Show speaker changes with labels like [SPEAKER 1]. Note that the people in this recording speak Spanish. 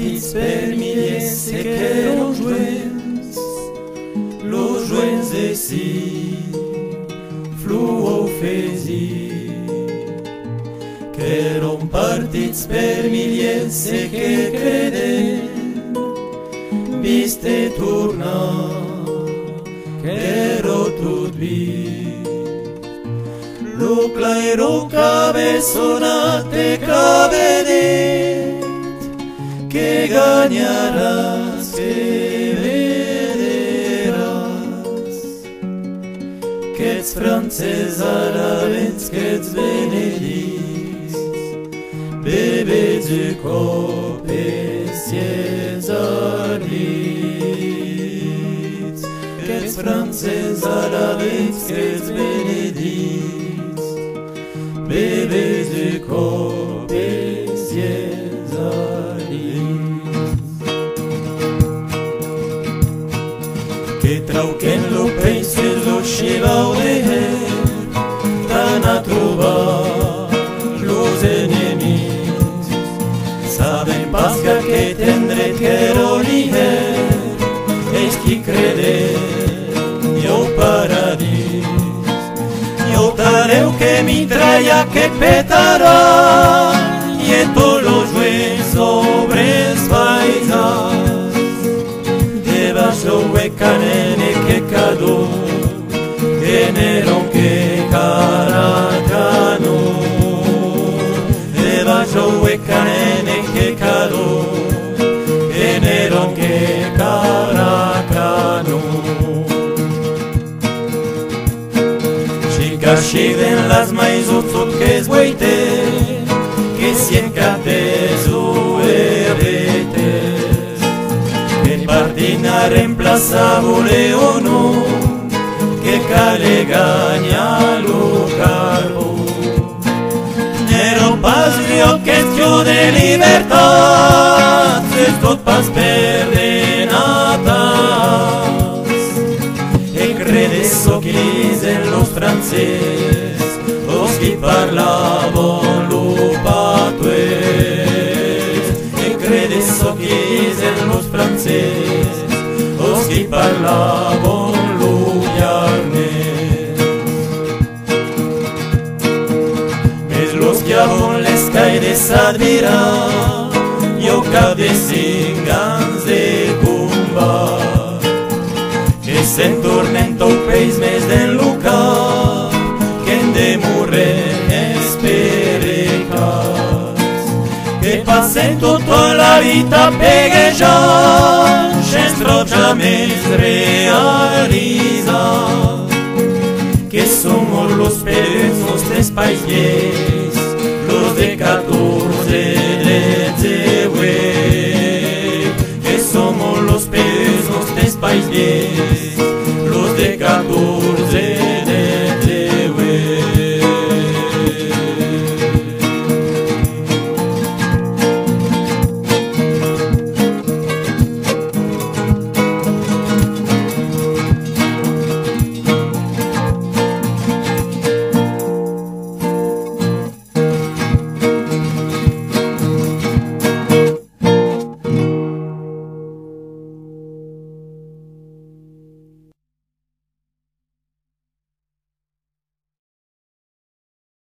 [SPEAKER 1] partits per milliers, c'est que los joents de si, fluo fesi. Que eren partits per milliers, c'est que creden, viste tornar, que ero tot vist. Lo clairo cabezonat e cabedet, que guanyaràs, que vederàs, que ets francès alabens, que ets benedits, bebets de cop e sieds ardits, que ets francès alabens, que ets benedits, bebets de cop e sieds ardits. Que trauquen lo penses lo xivau de her, tan a trobar los enemics. Saben pas que aquest endret que ero l'hiver és qui crede jo paradís. Jo tareu que mitralla que petarà i en tots los joents sobre els paisans. Debaixo huecanene que cadó, generon que caracano. Debaixo huecanene que cadó, generon que caracano. Cașiven las mai zoțot que zvoite, que siencates ueretes, que partina reemplazable o no, que cale gaña lo carbo. Nero pas rio que io de libertad, es tot pas perdenatas, e credes so que dicen los franceses, los que parlaban lo patuès. E credes so que dicen los franceses, los que parlaban lo llarnès. Mes los que avon les caires admirar, yo cap de 5 anys de combat, que se'n tornen tot peix més d'enlucar, que en de morrer esperecats, que passen tota la vida peguejant, sense trob jamais realitzar, que somos los perduts nostres païers, los de 14 drets